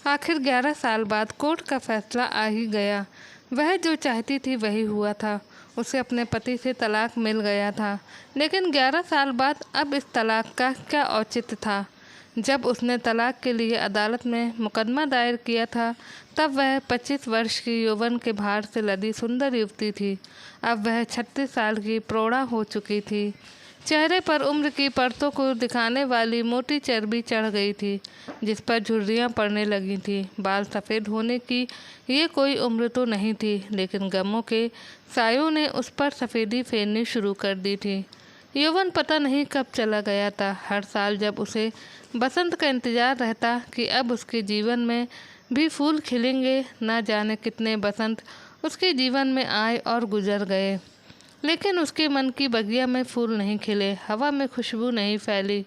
आखिर 11 साल बाद कोर्ट का फैसला आ ही गया। वह जो चाहती थी वही हुआ था। उसे अपने पति से तलाक मिल गया था। लेकिन 11 साल बाद अब इस तलाक का क्या औचित्य था। जब उसने तलाक के लिए अदालत में मुकदमा दायर किया था तब वह 25 वर्ष की यौवन के भार से लदी सुंदर युवती थी। अब वह 36 साल की प्रौढ़ा हो चुकी थी। चेहरे पर उम्र की परतों को दिखाने वाली मोटी चर्बी चढ़ गई थी, जिस पर झुर्रियाँ पड़ने लगी थी। बाल सफ़ेद होने की ये कोई उम्र तो नहीं थी, लेकिन गमों के सायों ने उस पर सफ़ेदी फेरनी शुरू कर दी थी। यौवन पता नहीं कब चला गया था। हर साल जब उसे बसंत का इंतज़ार रहता कि अब उसके जीवन में भी फूल खिलेंगे, ना जाने कितने बसंत उसके जीवन में आए और गुजर गए, लेकिन उसके मन की बगिया में फूल नहीं खिले, हवा में खुशबू नहीं फैली।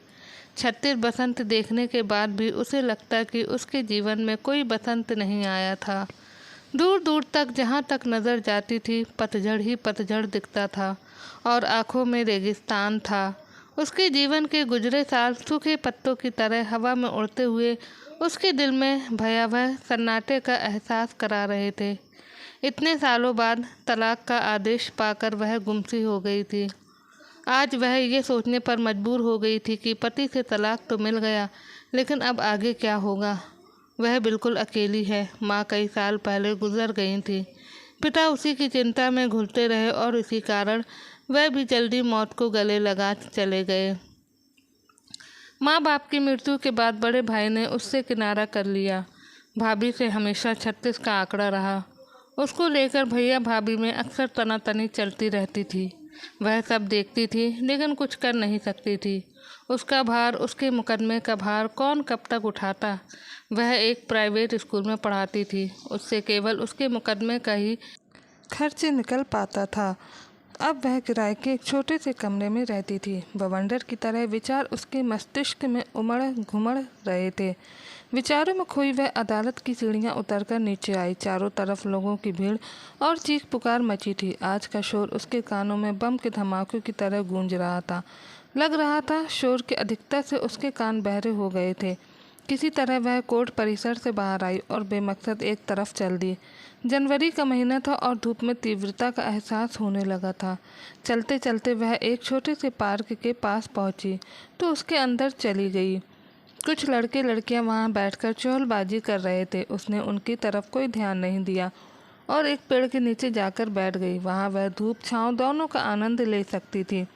36 बसंत देखने के बाद भी उसे लगता कि उसके जीवन में कोई बसंत नहीं आया था। दूर दूर तक जहाँ तक नज़र जाती थी पतझड़ ही पतझड़ दिखता था और आँखों में रेगिस्तान था। उसके जीवन के गुजरे साल सूखे पत्तों की तरह हवा में उड़ते हुए उसके दिल में भयावह सन्नाटे का एहसास करा रहे थे। इतने सालों बाद तलाक का आदेश पाकर वह गुमसी हो गई थी। आज वह ये सोचने पर मजबूर हो गई थी कि पति से तलाक तो मिल गया, लेकिन अब आगे क्या होगा। वह बिल्कुल अकेली है। माँ कई साल पहले गुजर गई थी। पिता उसी की चिंता में घुलते रहे और इसी कारण वह भी जल्दी मौत को गले लगा चले गए। माँ बाप की मृत्यु के बाद बड़े भाई ने उससे किनारा कर लिया। भाभी से हमेशा 36 का आंकड़ा रहा। उसको लेकर भैया भाभी में अक्सर तनातनी चलती रहती थी। वह सब देखती थी लेकिन कुछ कर नहीं सकती थी। उसका भार, उसके मुकदमे का भार कौन कब तक उठाता। वह एक प्राइवेट स्कूल में पढ़ाती थी। उससे केवल उसके मुकदमे का ही खर्च निकल पाता था। अब वह किराए के एक छोटे से कमरे में रहती थी। बवंडर की तरह विचार उसके मस्तिष्क में उमड़ घुमड़ रहे थे। विचारों में खोई वह अदालत की सीढ़ियां उतरकर नीचे आई। चारों तरफ लोगों की भीड़ और चीख पुकार मची थी। आज का शोर उसके कानों में बम के धमाकों की तरह गूंज रहा था। लग रहा था शोर की अधिकता से उसके कान बहरे हो गए थे। किसी तरह वह कोर्ट परिसर से बाहर आई और बेमकसद एक तरफ चल दी। जनवरी का महीना था और धूप में तीव्रता का एहसास होने लगा था। चलते चलते वह एक छोटे से पार्क के पास पहुंची तो उसके अंदर चली गई। कुछ लड़के लड़कियां वहां बैठकर चहलबाजी कर रहे थे। उसने उनकी तरफ कोई ध्यान नहीं दिया और एक पेड़ के नीचे जाकर बैठ गई। वहां वह धूप छांव दोनों का आनंद ले सकती थी,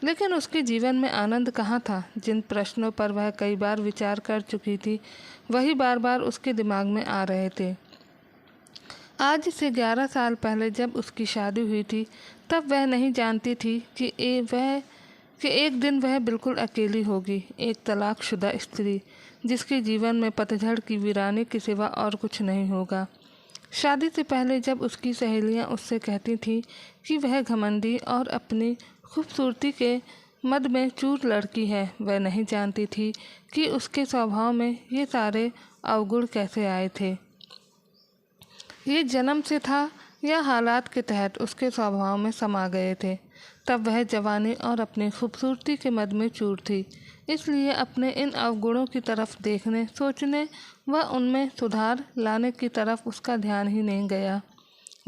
लेकिन उसके जीवन में आनंद कहाँ था। जिन प्रश्नों पर वह कई बार विचार कर चुकी थी वही बार बार उसके दिमाग में आ रहे थे। आज से 11 साल पहले जब उसकी शादी हुई थी तब वह नहीं जानती थी कि एक दिन वह बिल्कुल अकेली होगी। एक तलाकशुदा स्त्री जिसके जीवन में पतझड़ की वीरानी के सिवा और कुछ नहीं होगा। शादी से पहले जब उसकी सहेलियां उससे कहती थीं कि वह घमंडी और अपनी खूबसूरती के मद में चूर लड़की है, वह नहीं जानती थी कि उसके स्वभाव में ये सारे अवगुण कैसे आए थे। ये जन्म से था या हालात के तहत उसके स्वभाव में समा गए थे। तब वह जवानी और अपनी खूबसूरती के मद में चूर थी, इसलिए अपने इन अवगुणों की तरफ देखने, सोचने व उनमें सुधार लाने की तरफ उसका ध्यान ही नहीं गया।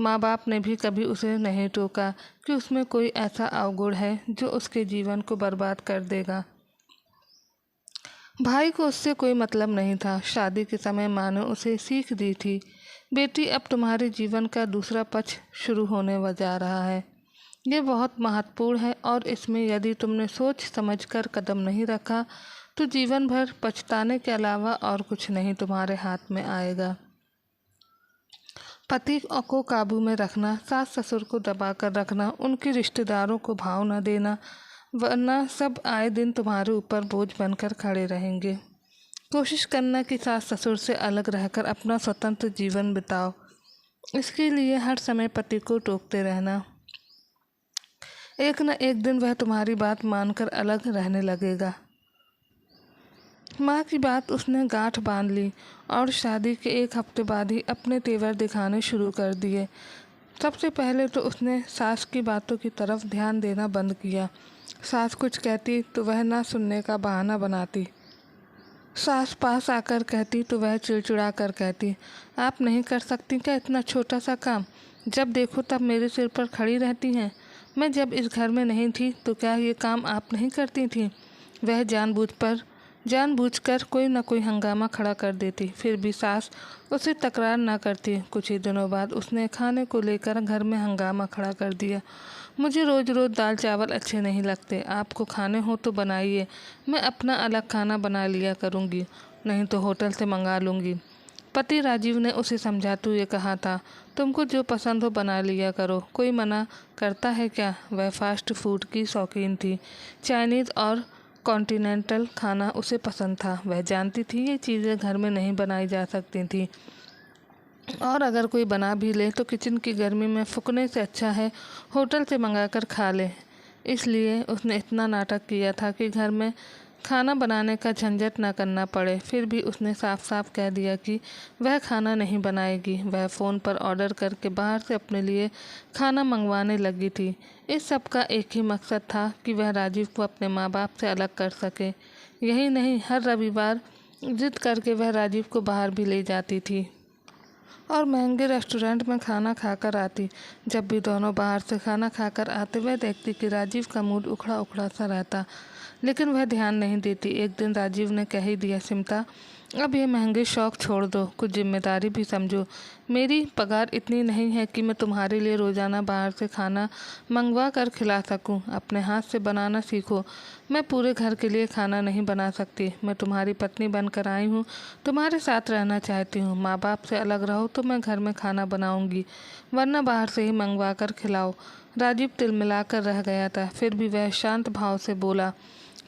माँ बाप ने भी कभी उसे नहीं टोका कि उसमें कोई ऐसा अवगुण है जो उसके जीवन को बर्बाद कर देगा। भाई को उससे कोई मतलब नहीं था। शादी के समय माँ ने उसे सीख दी थी, बेटी अब तुम्हारे जीवन का दूसरा पक्ष शुरू होने जा रहा है। ये बहुत महत्वपूर्ण है और इसमें यदि तुमने सोच समझकर कदम नहीं रखा तो जीवन भर पछताने के अलावा और कुछ नहीं तुम्हारे हाथ में आएगा। पति को काबू में रखना, सास ससुर को दबाकर रखना, उनके रिश्तेदारों को भाव न देना, वरना सब आए दिन तुम्हारे ऊपर बोझ बनकर खड़े रहेंगे। कोशिश करना कि सास ससुर से अलग रहकर अपना स्वतंत्र जीवन बिताओ। इसके लिए हर समय पति को टोकते रहना। एक न एक दिन वह तुम्हारी बात मानकर अलग रहने लगेगा। माँ की बात उसने गांठ बांध ली और शादी के एक हफ्ते बाद ही अपने तेवर दिखाने शुरू कर दिए। सबसे पहले तो उसने सास की बातों की तरफ ध्यान देना बंद किया। सास कुछ कहती तो वह ना सुनने का बहाना बनाती। सास पास आकर कहती तो वह चिड़चिड़ा कर कहती, आप नहीं कर सकती क्या इतना छोटा सा काम? जब देखो तब मेरे सिर पर खड़ी रहती हैं। मैं जब इस घर में नहीं थी तो क्या ये काम आप नहीं करती थी? वह जानबूझकर कोई न कोई हंगामा खड़ा कर देती, फिर भी सास उसे तकरार न करती। कुछ ही दिनों बाद उसने खाने को लेकर घर में हंगामा खड़ा कर दिया। मुझे रोज़ रोज़ दाल चावल अच्छे नहीं लगते, आपको खाने हो तो बनाइए, मैं अपना अलग खाना बना लिया करूँगी, नहीं तो होटल से मंगा लूँगी। पति राजीव ने उसे समझाते हुए कहा था, तुमको जो पसंद हो बना लिया करो, कोई मना करता है क्या? वह फास्ट फूड की शौकीन थी। चाइनीज़ और कॉन्टिनेंटल खाना उसे पसंद था। वह जानती थी ये चीज़ें घर में नहीं बनाई जा सकती थी, और अगर कोई बना भी ले तो किचन की गर्मी में फूकने से अच्छा है होटल से मंगाकर खा ले। इसलिए उसने इतना नाटक किया था कि घर में खाना बनाने का झंझट ना करना पड़े। फिर भी उसने साफ साफ कह दिया कि वह खाना नहीं बनाएगी। वह फ़ोन पर ऑर्डर करके बाहर से अपने लिए खाना मंगवाने लगी थी। इस सब का एक ही मकसद था कि वह राजीव को अपने माँ बाप से अलग कर सके। यही नहीं, हर रविवार जिद करके वह राजीव को बाहर भी ले जाती थी और महंगे रेस्टोरेंट में खाना खाकर आती। जब भी दोनों बाहर से खाना खाकर आते वह देखती कि राजीव का मूड उखड़ा उखड़ा सा रहता, लेकिन वह ध्यान नहीं देती। एक दिन राजीव ने कह ही दिया, सिमता अब ये महंगे शौक छोड़ दो, कुछ जिम्मेदारी भी समझो। मेरी पगार इतनी नहीं है कि मैं तुम्हारे लिए रोज़ाना बाहर से खाना मंगवा कर खिला सकूं। अपने हाथ से बनाना सीखो। मैं पूरे घर के लिए खाना नहीं बना सकती। मैं तुम्हारी पत्नी बनकर आई हूँ, तुम्हारे साथ रहना चाहती हूँ। माँ बाप से अलग रहो तो मैं घर में खाना बनाऊँगी, वरना बाहर से ही मंगवा कर खिलाओ। राजीव तिलमिलाकर रह गया था, फिर भी वह शांत भाव से बोला,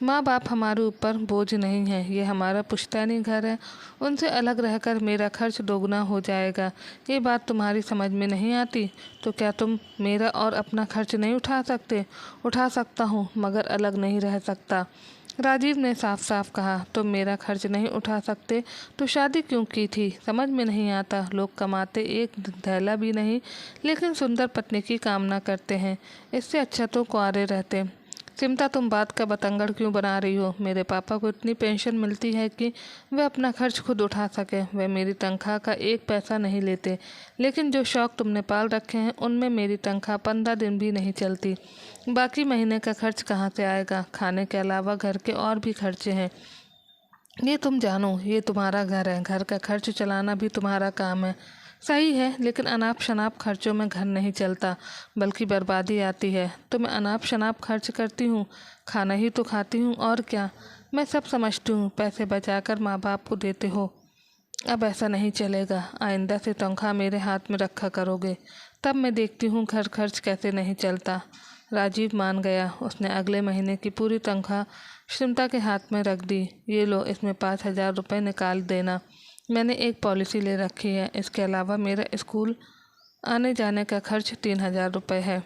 माँ बाप हमारे ऊपर बोझ नहीं है, ये हमारा पुश्तैनी घर है। उनसे अलग रहकर मेरा खर्च दोगुना हो जाएगा। ये बात तुम्हारी समझ में नहीं आती तो क्या तुम मेरा और अपना खर्च नहीं उठा सकते? उठा सकता हूँ, मगर अलग नहीं रह सकता। राजीव ने साफ साफ कहा, तुम मेरा खर्च नहीं उठा सकते तो शादी क्यों की थी? समझ में नहीं आता। लोग कमाते एक धैला भी नहीं, लेकिन सुंदर पत्नी की कामना करते हैं। इससे अच्छा तो कुंवारे रहते। चिमटा, तुम बात का बतंगड़ क्यों बना रही हो? मेरे पापा को इतनी पेंशन मिलती है कि वे अपना खर्च खुद उठा सके। वे मेरी तनख्वाह का एक पैसा नहीं लेते, लेकिन जो शौक तुमने पाल रखे हैं उनमें मेरी तनख्वाह 15 दिन भी नहीं चलती। बाकी महीने का खर्च कहाँ से आएगा? खाने के अलावा घर के और भी खर्चे हैं। ये तुम जानो, ये तुम्हारा घर है, घर का खर्च चलाना भी तुम्हारा काम है। सही है, लेकिन अनाप शनाप खर्चों में घर नहीं चलता, बल्कि बर्बादी आती है। तो मैं अनाप शनाप खर्च करती हूँ, खाना ही तो खाती हूँ, और क्या। मैं सब समझती हूँ, पैसे बचाकर माँ बाप को देते हो। अब ऐसा नहीं चलेगा। आइंदा से तनख्वाह मेरे हाथ में रखा करोगे, तब मैं देखती हूँ घर खर्च कैसे नहीं चलता। राजीव मान गया। उसने अगले महीने की पूरी तनख्वाह चिमटा के हाथ में रख दी। ये लो, इसमें 5,000 रुपये निकाल देना। मैंने एक पॉलिसी ले रखी है। इसके अलावा मेरा स्कूल आने जाने का खर्च 3,000 रुपये है।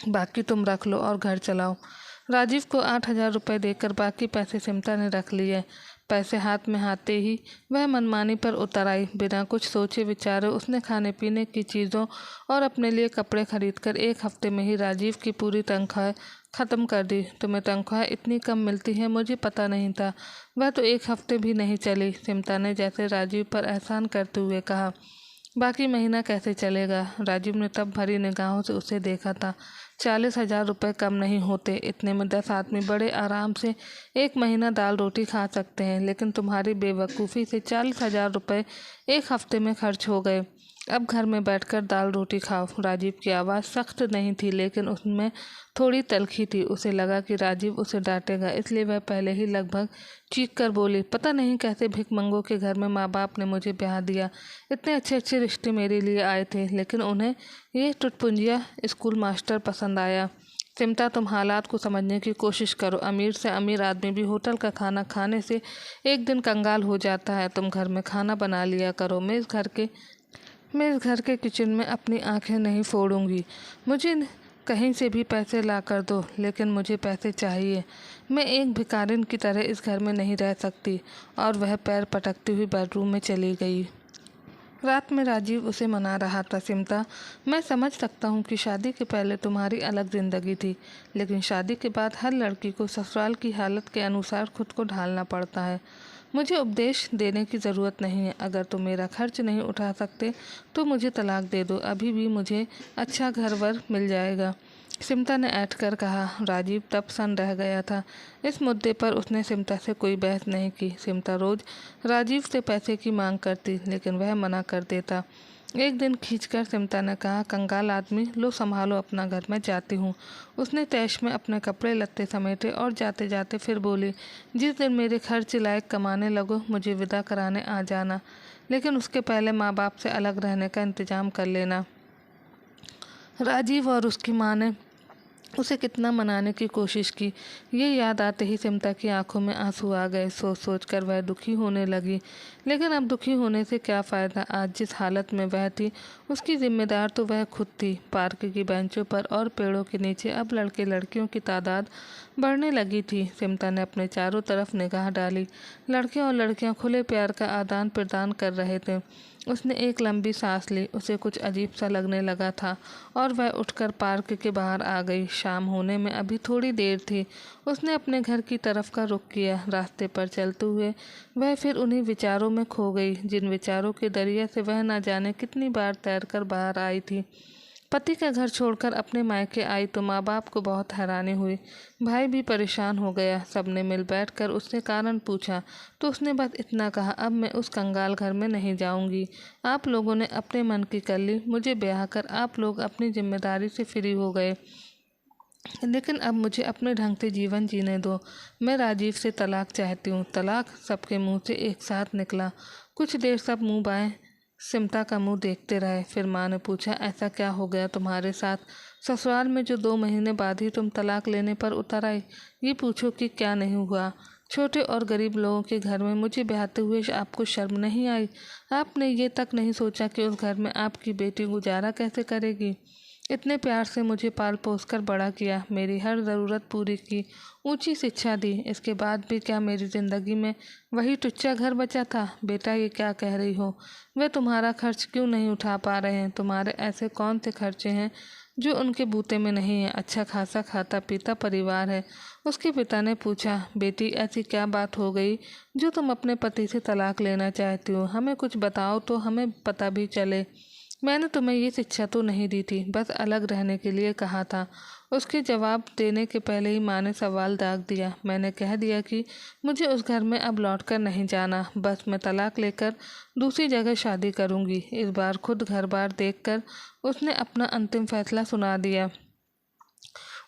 बाकी तुम रख लो और घर चलाओ। राजीव को 8,000 रुपये देकर बाकी पैसे चिमटा ने रख लिए। पैसे हाथ में आते ही वह मनमानी पर उतर आई। बिना कुछ सोचे विचारे उसने खाने पीने की चीज़ों और अपने लिए कपड़े खरीदकर 1 हफ्ते में ही राजीव की पूरी तनख्वाह ख़त्म कर दी। तुम्हें तनख्वाह इतनी कम मिलती है, मुझे पता नहीं था। वह तो 1 हफ्ते भी नहीं चली। चिमटा ने जैसे राजीव पर एहसान करते हुए कहा, बाकी महीना कैसे चलेगा? राजीव ने तब भरी निगाहों से उसे देखा था। 40,000 रुपये कम नहीं होते। इतने में 10 आदमी बड़े आराम से 1 महीना दाल रोटी खा सकते हैं, लेकिन तुम्हारी बेवकूफ़ी से 40,000 रुपये 1 हफ्ते में खर्च हो गए। अब घर में बैठकर दाल रोटी खाओ। राजीव की आवाज़ सख्त नहीं थी, लेकिन उसमें थोड़ी तलखी थी। उसे लगा कि राजीव उसे डांटेगा, इसलिए वह पहले ही लगभग चीख कर बोली, पता नहीं कैसे भिखमंगों के घर में माँ बाप ने मुझे ब्याह दिया। इतने अच्छे अच्छे रिश्ते मेरे लिए आए थे, लेकिन उन्हें ये टुटपुंजिया स्कूल मास्टर पसंद आया। चिमटा, तुम हालात को समझने की कोशिश करो। अमीर से अमीर आदमी भी होटल का खाना खाने से एक दिन कंगाल हो जाता है। तुम घर में खाना बना लिया करो। मैं इस घर के किचन में अपनी आंखें नहीं फोड़ूंगी। मुझे कहीं से भी पैसे ला कर दो, लेकिन मुझे पैसे चाहिए। मैं एक भिखारिन की तरह इस घर में नहीं रह सकती। और वह पैर पटकती हुई बेडरूम में चली गई। रात में राजीव उसे मना रहा था, चिमटा, मैं समझ सकता हूँ कि शादी के पहले तुम्हारी अलग ज़िंदगी थी, लेकिन शादी के बाद हर लड़की को ससुराल की हालत के अनुसार खुद को ढालना पड़ता है। मुझे उपदेश देने की ज़रूरत नहीं है। अगर तुम मेरा खर्च नहीं उठा सकते तो मुझे तलाक दे दो, अभी भी मुझे अच्छा घर वर मिल जाएगा। सिमटा ने ऐठ कर कहा। राजीव तब सन रह गया था। इस मुद्दे पर उसने सिमटा से कोई बहस नहीं की। सिमटा रोज़ राजीव से पैसे की मांग करती, लेकिन वह मना कर देता। एक दिन खींचकर सिमटा ने कहा, कंगाल आदमी, लो संभालो अपना घर, मैं जाती हूँ। उसने तैश में अपने कपड़े लत्ते समेटे और जाते जाते फिर बोली, जिस दिन मेरे खर्च लायक कमाने लगो मुझे विदा कराने आ जाना, लेकिन उसके पहले माँ बाप से अलग रहने का इंतजाम कर लेना। राजीव और उसकी माँ ने उसे कितना मनाने की कोशिश की, ये याद आते ही सिमटा की आंखों में आंसू आ गए। सोच सोच कर वह दुखी होने लगी। लेकिन अब दुखी होने से क्या फ़ायदा। आज जिस हालत में वह थी उसकी जिम्मेदार तो वह खुद थी। पार्क की बेंचों पर और पेड़ों के नीचे अब लड़के लड़कियों की तादाद बढ़ने लगी थी। सिमटा ने अपने चारों तरफ निगाह डाली। लड़के और लड़कियां खुले प्यार का आदान प्रदान कर रहे थे। उसने एक लंबी सांस ली। उसे कुछ अजीब सा लगने लगा था और वह उठकर पार्क के बाहर आ गई। शाम होने में अभी थोड़ी देर थी। उसने अपने घर की तरफ का रुख किया। रास्ते पर चलते हुए वह फिर उन्हीं विचारों में खो गई, जिन विचारों के दरिया से वह न जाने कितनी बार तैरकर बाहर आई थी। पति का घर छोड़कर अपने मायके आई तो माँ बाप को बहुत हैरानी हुई। भाई भी परेशान हो गया। सबने मिल बैठकर उससे कारण पूछा तो उसने बस इतना कहा, अब मैं उस कंगाल घर में नहीं जाऊंगी। आप लोगों ने अपने मन की कर ली। मुझे ब्याह कर आप लोग अपनी जिम्मेदारी से फ्री हो गए, लेकिन अब मुझे अपने ढंग से जीवन जीने दो। मैं राजीव से तलाक चाहती हूँ। तलाक सबके मुंह से एक साथ निकला। कुछ देर सब मुंह बाएं सिमटा का मुंह देखते रहे। फिर माँ ने पूछा, ऐसा क्या हो गया तुम्हारे साथ? ससुराल में जो 2 महीने बाद ही तुम तलाक लेने पर उतर आई, ये पूछो कि क्या नहीं हुआ। छोटे और गरीब लोगों के घर में मुझे ब्याहते हुए आपको शर्म नहीं आई? आपने ये तक नहीं सोचा कि उस घर में आपकी बेटी गुजारा कैसे करेगी? इतने प्यार से मुझे पाल पोस कर बड़ा किया, मेरी हर ज़रूरत पूरी की, ऊंची शिक्षा दी। इसके बाद भी क्या मेरी ज़िंदगी में वही टुच्चा घर बचा था? बेटा, ये क्या कह रही हो? वे तुम्हारा खर्च क्यों नहीं उठा पा रहे हैं? तुम्हारे ऐसे कौन से खर्चे हैं जो उनके बूते में नहीं है? अच्छा खासा खाता पीता परिवार है। उसके पिता ने पूछा, बेटी ऐसी क्या बात हो गई जो तुम अपने पति से तलाक लेना चाहती हो? हमें कुछ बताओ तो हमें पता भी चले। मैंने तुम्हें ये शिक्षा तो नहीं दी थी, बस अलग रहने के लिए कहा था। उसके जवाब देने के पहले ही माँ ने सवाल दाग दिया। मैंने कह दिया कि मुझे उस घर में अब लौटकर नहीं जाना, बस मैं तलाक लेकर दूसरी जगह शादी करूँगी। इस बार खुद घर बार देखकर उसने अपना अंतिम फैसला सुना दिया।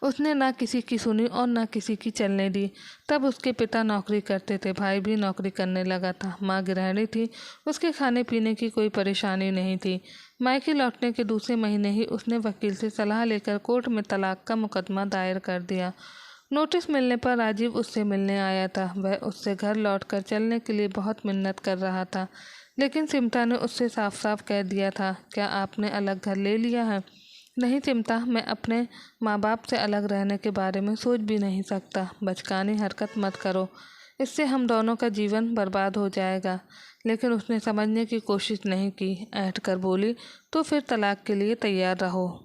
उसने ना किसी की सुनी और ना किसी की चलने दी। तब उसके पिता नौकरी करते थे, भाई भी नौकरी करने लगा था, माँ गृहिणी थी। उसके खाने पीने की कोई परेशानी नहीं थी। मायके लौटने के दूसरे महीने ही उसने वकील से सलाह लेकर कोर्ट में तलाक का मुकदमा दायर कर दिया। नोटिस मिलने पर राजीव उससे मिलने आया था। वह उससे घर लौटकर चलने के लिए बहुत मिन्नत कर रहा था, लेकिन सिमटा ने उससे साफ साफ कह दिया था, क्या आपने अलग घर ले लिया है? नहीं चिमटा, मैं अपने माँ बाप से अलग रहने के बारे में सोच भी नहीं सकता। बचकानी हरकत मत करो, इससे हम दोनों का जीवन बर्बाद हो जाएगा। लेकिन उसने समझने की कोशिश नहीं की। ऐंठ कर बोली, तो फिर तलाक के लिए तैयार रहो।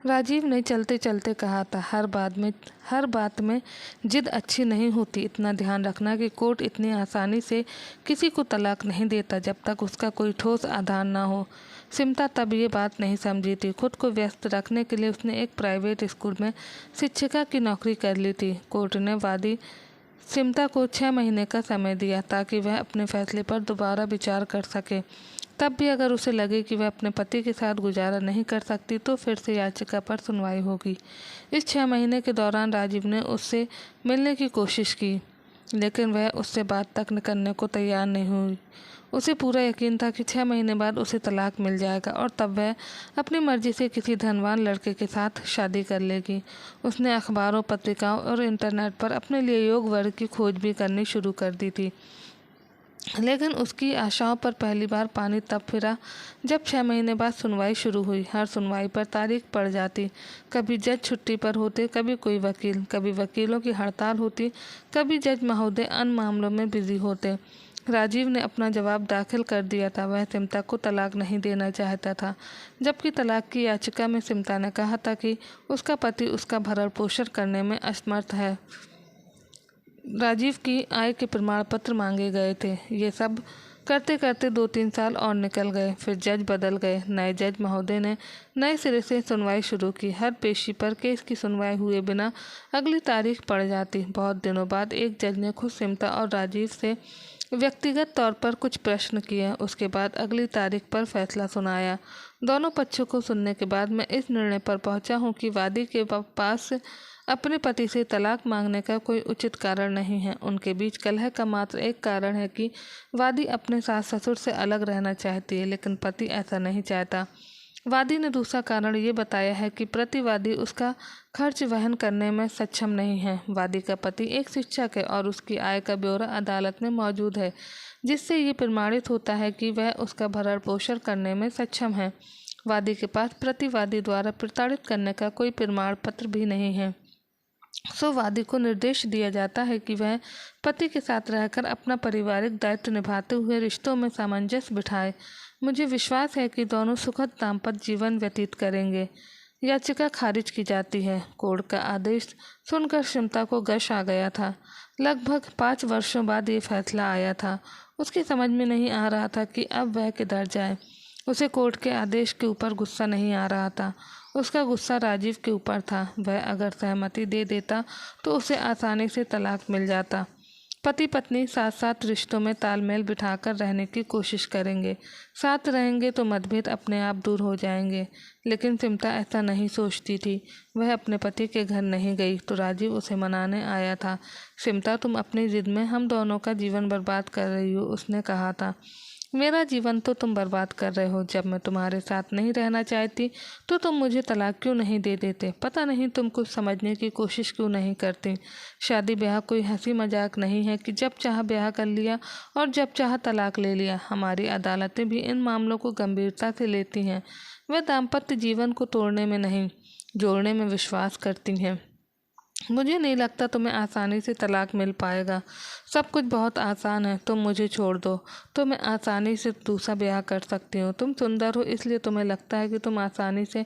राजीव ने चलते चलते कहा था, हर बात में जिद अच्छी नहीं होती। इतना ध्यान रखना कि कोर्ट इतनी आसानी से किसी को तलाक नहीं देता जब तक उसका कोई ठोस आधार ना हो। सिमटा तब ये बात नहीं समझी थी। खुद को व्यस्त रखने के लिए उसने एक प्राइवेट स्कूल में शिक्षिका की नौकरी कर ली थी। कोर्ट ने वादी सिमटा को 6 महीने का समय दिया ताकि वह अपने फैसले पर दोबारा विचार कर सके। तब भी अगर उसे लगे कि वह अपने पति के साथ गुजारा नहीं कर सकती तो फिर से याचिका पर सुनवाई होगी। इस 6 महीने के दौरान राजीव ने उससे मिलने की कोशिश की, लेकिन वह उससे बात तक करने को तैयार नहीं हुई। उसे पूरा यकीन था कि 6 महीने बाद उसे तलाक मिल जाएगा और तब वह अपनी मर्जी से किसी धनवान लड़के के साथ शादी कर लेगी। उसने अखबारों, पत्रिकाओं और इंटरनेट पर अपने लिए योग्य वर्ग की खोज भी करनी शुरू कर दी थी, लेकिन उसकी आशाओं पर पहली बार पानी तब फिरा जब 6 महीने बाद सुनवाई शुरू हुई। हर सुनवाई पर तारीख पड़ जाती। कभी जज छुट्टी पर होते, कभी कोई वकील, कभी वकीलों की हड़ताल होती, कभी जज महोदय अन्य मामलों में बिजी होते। राजीव ने अपना जवाब दाखिल कर दिया था। वह सिमटा को तलाक नहीं देना चाहता था, जबकि तलाक की याचिका में सिमटा ने कहा था कि उसका पति उसका भरण पोषण करने में असमर्थ है। राजीव की आय के प्रमाण पत्र मांगे गए थे। ये सब करते करते 2-3 साल और निकल गए। फिर जज बदल गए। नए जज महोदय ने नए सिरे से सुनवाई शुरू की। हर पेशी पर केस की सुनवाई हुए बिना अगली तारीख पड़ जाती। बहुत दिनों बाद एक जज ने खुद सिमटा और राजीव से व्यक्तिगत तौर पर कुछ प्रश्न किए। उसके बाद अगली तारीख पर फैसला सुनाया। दोनों पक्षों को सुनने के बाद मैं इस निर्णय पर पहुंचा हूं कि वादी के पास अपने पति से तलाक मांगने का कोई उचित कारण नहीं है। उनके बीच कलह का मात्र एक कारण है कि वादी अपने सास ससुर से अलग रहना चाहती है, लेकिन पति ऐसा नहीं चाहता। वादी ने दूसरा कारण ये बताया है कि प्रतिवादी उसका खर्च वहन करने में सक्षम नहीं है। वादी का पति एक शिक्षक है और उसकी आय का ब्यौरा अदालत में मौजूद है, जिससे ये प्रमाणित होता है कि वह उसका भरण पोषण करने में सक्षम है। वादी के पास प्रतिवादी द्वारा प्रताड़ित करने का कोई प्रमाण पत्र भी नहीं है। सो वादी को निर्देश दिया जाता है कि वह पति के साथ रहकर अपना पारिवारिक दायित्व निभाते हुए रिश्तों में सामंजस्य बिठाए। मुझे विश्वास है कि दोनों सुखद दाम्पत्य जीवन व्यतीत करेंगे। याचिका खारिज की जाती है। कोर्ट का आदेश सुनकर शिमता को गश आ गया था। लगभग 5 वर्षों बाद ये फैसला आया था। उसकी समझ में नहीं आ रहा था कि अब वह किधर जाए। उसे कोर्ट के आदेश के ऊपर गुस्सा नहीं आ रहा था। उसका गुस्सा राजीव के ऊपर था। वह अगर सहमति दे देता तो उसे आसानी से तलाक मिल जाता। पति पत्नी साथ साथ रिश्तों में तालमेल बिठाकर रहने की कोशिश करेंगे। साथ रहेंगे तो मतभेद अपने आप दूर हो जाएंगे। लेकिन सिमटा ऐसा नहीं सोचती थी। वह अपने पति के घर नहीं गई तो राजीव उसे मनाने आया था। सिमटा, तुम अपनी जिद में हम दोनों का जीवन बर्बाद कर रही हो, उसने कहा था। मेरा जीवन तो तुम बर्बाद कर रहे हो। जब मैं तुम्हारे साथ नहीं रहना चाहती तो तुम मुझे तलाक क्यों नहीं दे देते? पता नहीं तुम कुछ समझने की कोशिश क्यों नहीं करती। शादी ब्याह कोई हंसी मजाक नहीं है कि जब चाह ब्याह कर लिया और जब चाह तलाक ले लिया। हमारी अदालतें भी इन मामलों को गंभीरता से लेती हैं। वे दाम्पत्य जीवन को तोड़ने में नहीं, जोड़ने में विश्वास करती हैं। मुझे नहीं लगता तुम्हें आसानी से तलाक मिल पाएगा। सब कुछ बहुत आसान है। तुम मुझे छोड़ दो तो मैं आसानी से दूसरा ब्याह कर सकती हूँ। तुम सुंदर हो इसलिए तुम्हें लगता है कि तुम आसानी से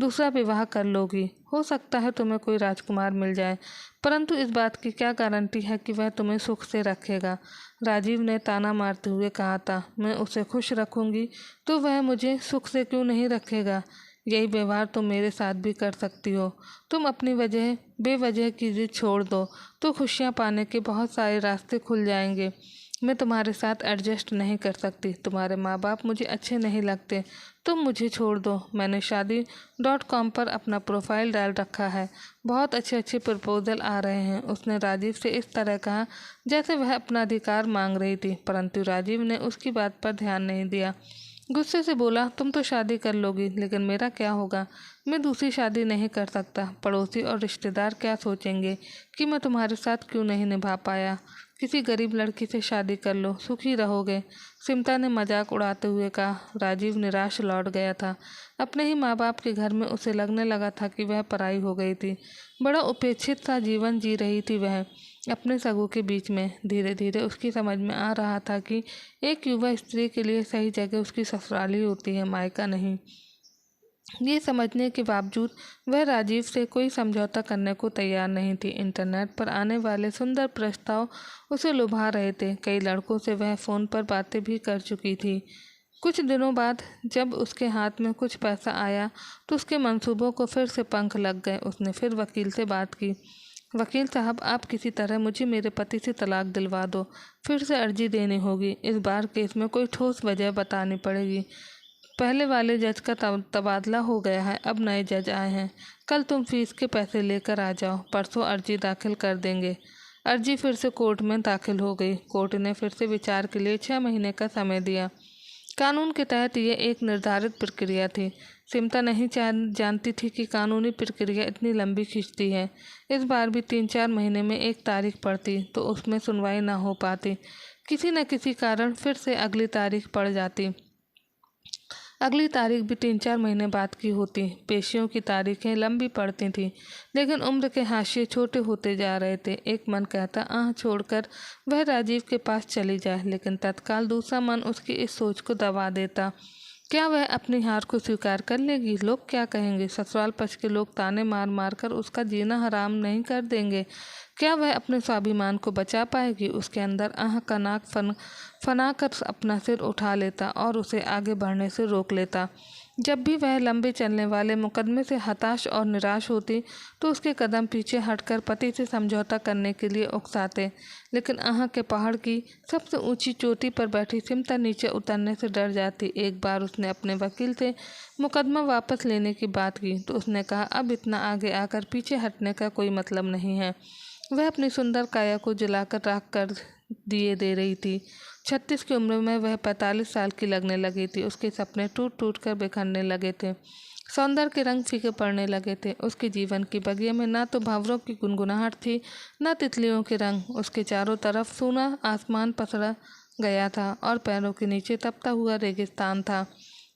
दूसरा विवाह कर लोगी। हो सकता है तुम्हें कोई राजकुमार मिल जाए, परंतु इस बात की क्या गारंटी है कि वह तुम्हें सुख से रखेगा? राजीव ने ताना मारते हुए कहा था। मैं उसे खुश रखूंगी तो वह मुझे सुख से क्यों नहीं रखेगा? यही व्यवहार तुम मेरे साथ भी कर सकती हो। तुम अपनी बेवजह की जिद छोड़ दो तो खुशियाँ पाने के बहुत सारे रास्ते खुल जाएंगे। मैं तुम्हारे साथ एडजस्ट नहीं कर सकती। तुम्हारे माँ बाप मुझे अच्छे नहीं लगते। तुम मुझे छोड़ दो। मैंने शादी.com पर अपना प्रोफाइल डाल रखा है। बहुत अच्छे अच्छे प्रपोजल आ रहे हैं। उसने राजीव से इस तरह कहा जैसे वह अपना अधिकार मांग रही थी, परंतु राजीव ने उसकी बात पर ध्यान नहीं दिया। गुस्से से बोला, तुम तो शादी कर लोगी, लेकिन मेरा क्या होगा? मैं दूसरी शादी नहीं कर सकता। पड़ोसी और रिश्तेदार क्या सोचेंगे कि मैं तुम्हारे साथ क्यों नहीं निभा पाया? किसी गरीब लड़की से शादी कर लो, सुखी रहोगे। सिमटा ने मजाक उड़ाते हुए कहा। राजीव निराश लौट गया था। अपने ही माँ बाप के घर में उसे लगने लगा था कि वह पराई हो गई थी। बड़ा उपेक्षित सा जीवन जी रही थी वह अपने सगों के बीच में। धीरे धीरे उसकी समझ में आ रहा था कि एक युवा स्त्री के लिए सही जगह उसकी ससुराल ही होती है, मायका नहीं। ये समझने के बावजूद वह राजीव से कोई समझौता करने को तैयार नहीं थी। इंटरनेट पर आने वाले सुंदर प्रस्ताव उसे लुभा रहे थे। कई लड़कों से वह फ़ोन पर बातें भी कर चुकी थी। कुछ दिनों बाद जब उसके हाथ में कुछ पैसा आया तो उसके मंसूबों को फिर से पंख लग गए। उसने फिर वकील से बात की। वकील साहब, आप किसी तरह मुझे मेरे पति से तलाक दिलवा दो। फिर से अर्जी देनी होगी। इस बार केस में कोई ठोस वजह बतानी पड़ेगी। पहले वाले जज का तबादला हो गया है, अब नए जज आए हैं। कल तुम फीस के पैसे लेकर आ जाओ, परसों अर्जी दाखिल कर देंगे। अर्जी फिर से कोर्ट में दाखिल हो गई। कोर्ट ने फिर से विचार के लिए 6 महीने का समय दिया। कानून के तहत यह एक निर्धारित प्रक्रिया थी। सिमटा नहीं जानती थी कि कानूनी प्रक्रिया इतनी लंबी खिंचती है। इस बार भी 3-4 महीने में एक तारीख पड़ती तो उसमें सुनवाई ना हो पाती। किसी न किसी कारण फिर से अगली तारीख पड़ जाती। अगली तारीख भी 3-4 महीने बाद की होती। पेशियों की तारीखें लंबी पड़ती थीं, लेकिन उम्र के हाशिए छोटे होते जा रहे थे। एक मन कहता आह छोड़कर वह राजीव के पास चली जाए, लेकिन तत्काल दूसरा मन उसकी इस सोच को दबा देता। क्या वह अपनी हार को स्वीकार कर लेगी? लोग क्या कहेंगे? ससुराल पक्ष के लोग ताने मार मार कर उसका जीना हराम नहीं कर देंगे? क्या वह अपने स्वाभिमान को बचा पाएगी? उसके अंदर आह का नाक फना कर अपना सिर उठा लेता और उसे आगे बढ़ने से रोक लेता। जब भी वह लंबे चलने वाले मुकदमे से हताश और निराश होती तो उसके कदम पीछे हटकर पति से समझौता करने के लिए उकसाते। लेकिन आह के पहाड़ की सबसे ऊंची चोटी पर बैठी सिमटा नीचे उतरने से डर जाती। एक बार उसने अपने वकील से मुकदमा वापस लेने की बात की तो उसने कहा, अब इतना आगे आकर पीछे हटने का कोई मतलब नहीं है। वह अपनी सुंदर काया को जलाकर राख कर दिए दे रही थी। 36 की उम्र में वह 45 साल की लगने लगी थी। उसके सपने टूट टूट कर बिखरने लगे थे। सौंदर्य के रंग फीके पड़ने लगे थे। उसके जीवन की बगिया में ना तो भंवरों की गुनगुनाहट थी, न तितलियों के रंग। उसके चारों तरफ सूना आसमान पसरा गया था और पैरों के नीचे तपता हुआ रेगिस्तान था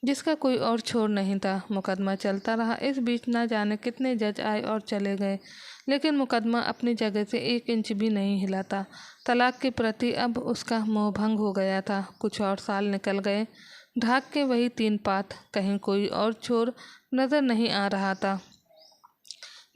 जिसका कोई और छोर नहीं था। मुकदमा चलता रहा। इस बीच न जाने कितने जज आए और चले गए, लेकिन मुकदमा अपनी जगह से 1 इंच भी नहीं हिला था। तलाक के प्रति अब उसका मोहभंग हो गया था। कुछ और साल निकल गए। ढाक के वही 3 पात, कहीं कोई और छोर नजर नहीं आ रहा था।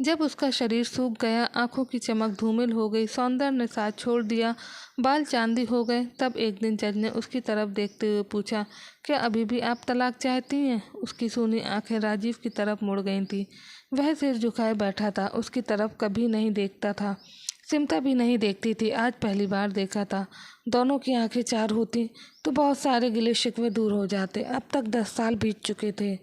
जब उसका शरीर सूख गया, आंखों की चमक धूमिल हो गई, सौंदर्य ने साथ छोड़ दिया, बाल चांदी हो गए, तब एक दिन जज ने उसकी तरफ देखते हुए पूछा, क्या अभी भी आप तलाक चाहती हैं? उसकी सूनी आंखें राजीव की तरफ मुड़ गई थीं। वह सिर झुकाए बैठा था, उसकी तरफ कभी नहीं देखता था। सिमटा भी नहीं देखती थी, आज पहली बार देखा था। दोनों की आंखें चार होती तो बहुत सारे गिले शिकवे दूर हो जाते। अब तक 10 साल बीत चुके थे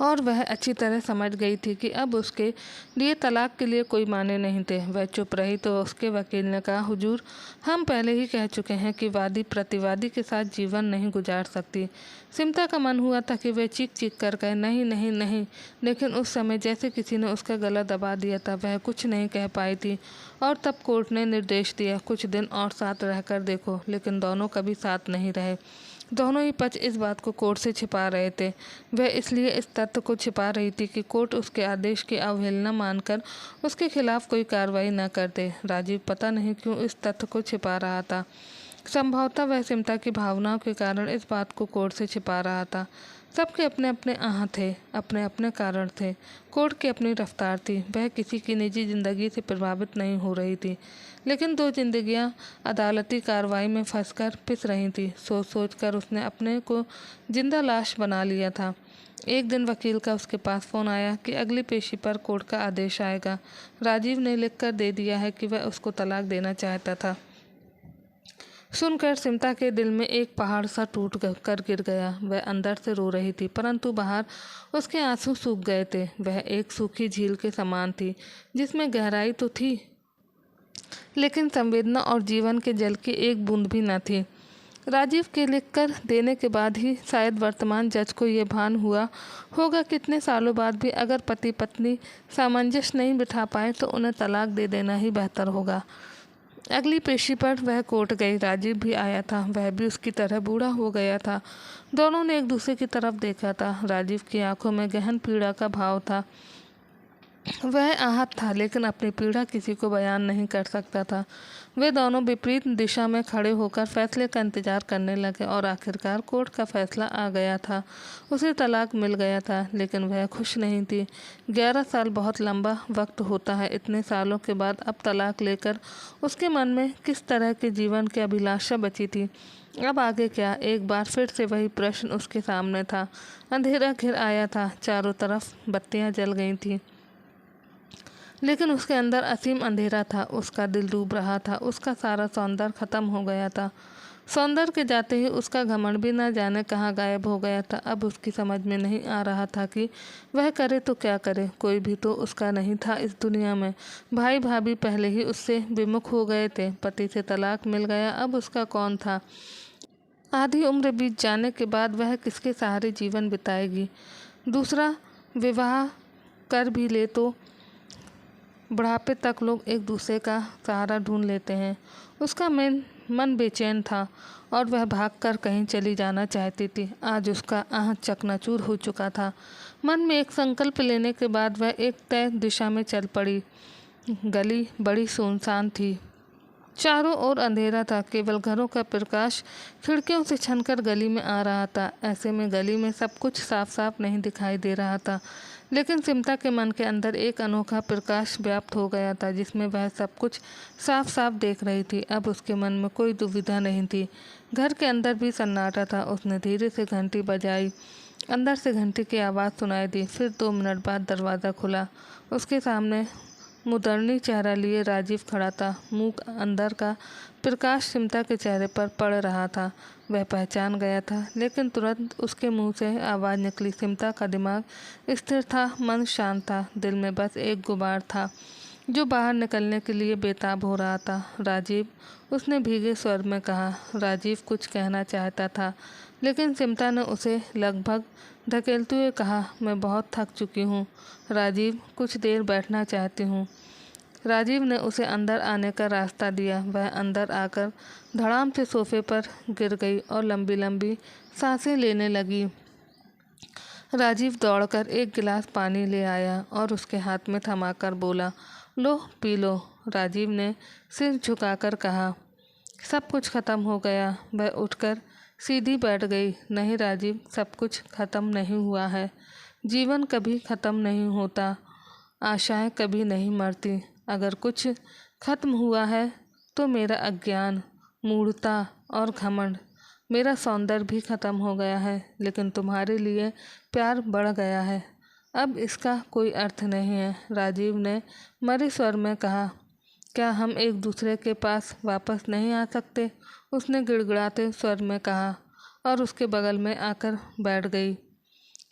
और वह अच्छी तरह समझ गई थी कि अब उसके लिए तलाक के लिए कोई माने नहीं थे। वह चुप रही तो उसके वकील ने कहा, हुजूर, हम पहले ही कह चुके हैं कि वादी प्रतिवादी के साथ जीवन नहीं गुजार सकती। सिमटा का मन हुआ था कि वह चीख चीख कर कहे, नहीं नहीं नहीं, लेकिन उस समय जैसे किसी ने उसका गला दबा दिया था। वह कुछ नहीं कह पाई थी और तब कोर्ट ने निर्देश दिया, कुछ दिन और साथ रहकर देखो। लेकिन दोनों कभी साथ नहीं रहे। दोनों ही पक्ष इस बात को कोर्ट से छिपा रहे थे। वह इसलिए इस तथ्य को छिपा रही थी कि कोर्ट उसके आदेश की अवहेलना मानकर उसके खिलाफ कोई कार्रवाई न कर दे। राजीव पता नहीं क्यों इस तथ्य को छिपा रहा था। संभवतः वह सिमटा की भावनाओं के कारण इस बात को कोर्ट से छिपा रहा था। सबके अपने अपने आह थे, अपने अपने कारण थे। कोर्ट की अपनी रफ्तार थी। वह किसी की निजी जिंदगी से प्रभावित नहीं हो रही थी, लेकिन 2 जिंदगियां अदालती कार्रवाई में फंसकर पिस रही थी। सोच सोच कर उसने अपने को जिंदा लाश बना लिया था। एक दिन वकील का उसके पास फ़ोन आया कि अगली पेशी पर कोर्ट का आदेश आएगा। राजीव ने लिख कर दे दिया है कि वह उसको तलाक देना चाहता था। सुनकर सिमटा के दिल में एक पहाड़ सा टूट कर गिर गया। वह अंदर से रो रही थी, परंतु बाहर उसके आंसू सूख गए थे। वह एक सूखी झील के समान थी जिसमें गहराई तो थी, लेकिन संवेदना और जीवन के जल की एक बूंद भी न थी। राजीव के लिखकर देने के बाद ही शायद वर्तमान जज को ये भान हुआ होगा कितने सालों बाद भी अगर पति पत्नी सामंजस्य नहीं बिठा पाए तो उन्हें तलाक दे देना ही बेहतर होगा। अगली पेशी पर वह कोर्ट गई। राजीव भी आया था। वह भी उसकी तरह बूढ़ा हो गया था। दोनों ने एक दूसरे की तरफ देखा था। राजीव की आंखों में गहन पीड़ा का भाव था। वह आहत था, लेकिन अपनी पीड़ा किसी को बयान नहीं कर सकता था। वे दोनों विपरीत दिशा में खड़े होकर फैसले का इंतजार करने लगे और आखिरकार कोर्ट का फैसला आ गया था। उसे तलाक मिल गया था, लेकिन वह खुश नहीं थी। 11 साल बहुत लंबा वक्त होता है। इतने सालों के बाद अब तलाक लेकर उसके मन में किस तरह के जीवन की अभिलाषा बची थी। अब आगे क्या? एक बार फिर से वही प्रश्न उसके सामने था। अंधेरा घिर आया था। चारों तरफ बत्तियां जल गई थीं, लेकिन उसके अंदर असीम अंधेरा था। उसका दिल डूब रहा था। उसका सारा सौंदर्य खत्म हो गया था। सौंदर्य के जाते ही उसका घमंड भी न जाने कहाँ गायब हो गया था। अब उसकी समझ में नहीं आ रहा था कि वह करे तो क्या करे। कोई भी तो उसका नहीं था इस दुनिया में। भाई भाभी पहले ही उससे विमुख हो गए थे। पति से तलाक मिल गया, अब उसका कौन था? आधी उम्र बीत जाने के बाद वह किसके सहारे जीवन बिताएगी? दूसरा विवाह कर भी ले तो बुढ़ापे तक लोग एक दूसरे का सहारा ढूंढ लेते हैं। उसका मन बेचैन था और वह भागकर कहीं चली जाना चाहती थी। आज उसका आह चकनाचूर हो चुका था। मन में एक संकल्प लेने के बाद वह एक तय दिशा में चल पड़ी। गली बड़ी सुनसान थी। चारों ओर अंधेरा था, केवल घरों का प्रकाश खिड़कियों से छनकर गली में आ रहा था। ऐसे में गली में सब कुछ साफ साफ नहीं दिखाई दे रहा था, लेकिन सिमटा के मन के अंदर एक अनोखा प्रकाश व्याप्त हो गया था, जिसमें वह सब कुछ साफ साफ देख रही थी। अब उसके मन में कोई दुविधा नहीं थी। घर के अंदर भी सन्नाटा था। उसने धीरे से घंटी बजाई। अंदर से घंटी की आवाज़ सुनाई दी। फिर 2 मिनट बाद दरवाज़ा खुला। उसके सामने मुदरनी चेहरा लिए राजीव खड़ा था। मुंह अंदर का प्रकाश सिमटा के चेहरे पर पड़ रहा था। वह पहचान गया था, लेकिन तुरंत उसके मुंह से आवाज़ निकली। सिमटा का दिमाग स्थिर था, मन शांत था, दिल में बस एक गुबार था जो बाहर निकलने के लिए बेताब हो रहा था। राजीव, उसने भीगे स्वर में कहा। राजीव कुछ कहना चाहता था, लेकिन सिमटा ने उसे लगभग धकेलते हुए कहा, मैं बहुत थक चुकी हूँ राजीव, कुछ देर बैठना चाहती हूँ। राजीव ने उसे अंदर आने का रास्ता दिया। वह अंदर आकर धड़ाम से सोफे पर गिर गई और लंबी लंबी सांसें लेने लगी। राजीव दौड़कर एक गिलास पानी ले आया और उसके हाथ में थमाकर बोला, लो पी लो। राजीव ने सिर झुकाकर कहा, सब कुछ ख़त्म हो गया। वह उठकर सीधी बैठ गई। नहीं राजीव, सब कुछ ख़त्म नहीं हुआ है। जीवन कभी ख़त्म नहीं होता, आशाएं कभी नहीं मरती। अगर कुछ ख़त्म हुआ है तो मेरा अज्ञान, मूढ़ता और घमंड। मेरा सौंदर्य भी ख़त्म हो गया है, लेकिन तुम्हारे लिए प्यार बढ़ गया है। अब इसका कोई अर्थ नहीं है। राजीव ने मरे स्वर में कहा, क्या हम एक दूसरे के पास वापस नहीं आ सकते? उसने गिड़गिड़ाते स्वर में कहा और उसके बगल में आकर बैठ गई।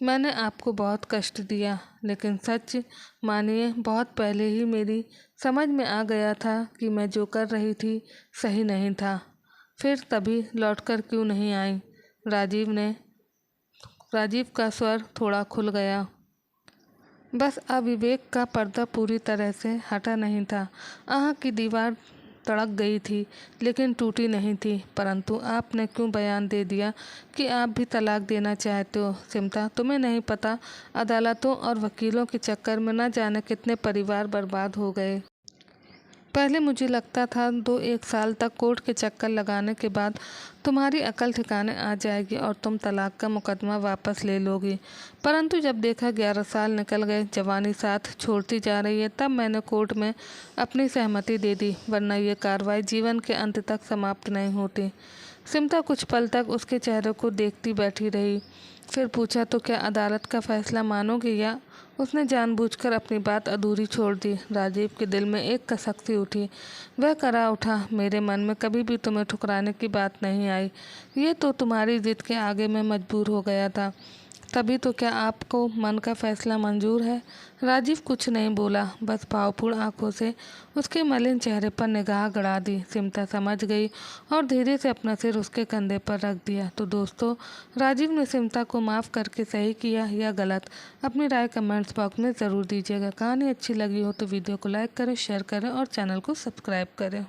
मैंने आपको बहुत कष्ट दिया, लेकिन सच मानिए बहुत पहले ही मेरी समझ में आ गया था कि मैं जो कर रही थी सही नहीं था। फिर तभी लौटकर क्यों नहीं आई? राजीव का स्वर थोड़ा खुल गया। बस अविवेक का पर्दा पूरी तरह से हटा नहीं था। आह की दीवार तड़क गई थी, लेकिन टूटी नहीं थी। परंतु आपने क्यों बयान दे दिया कि आप भी तलाक देना चाहते हो? सिमटा, तुम्हें नहीं पता, अदालतों और वकीलों के चक्कर में न जाने कितने परिवार बर्बाद हो गए। पहले मुझे लगता था 2-1 साल तक कोर्ट के चक्कर लगाने के बाद तुम्हारी अकल ठिकाने आ जाएगी और तुम तलाक का मुकदमा वापस ले लोगी। परंतु जब देखा 11 साल निकल गए, जवानी साथ छोड़ती जा रही है, तब मैंने कोर्ट में अपनी सहमति दे दी, वरना ये कार्रवाई जीवन के अंत तक समाप्त नहीं होती। सिमटा कुछ पल तक उसके चेहरे को देखती बैठी रही। फिर पूछा, तो क्या अदालत का फैसला मानोगे? या उसने जानबूझकर अपनी बात अधूरी छोड़ दी। राजीव के दिल में एक कसक सी उठी। वह करा उठा, मेरे मन में कभी भी तुम्हें ठुकराने की बात नहीं आई। ये तो तुम्हारी जिद के आगे मैं मजबूर हो गया था। तभी तो क्या आपको मन का फैसला मंजूर है? राजीव कुछ नहीं बोला, बस भावपूर्ण आंखों से उसके मलिन चेहरे पर निगाह गड़ा दी। सिमटा समझ गई और धीरे से अपना सिर उसके कंधे पर रख दिया। तो दोस्तों, राजीव ने सिमटा को माफ़ करके सही किया या गलत? अपनी राय कमेंट्स बॉक्स में ज़रूर दीजिएगा। कहानी अच्छी लगी हो तो वीडियो को लाइक करें, शेयर करें और चैनल को सब्सक्राइब करें।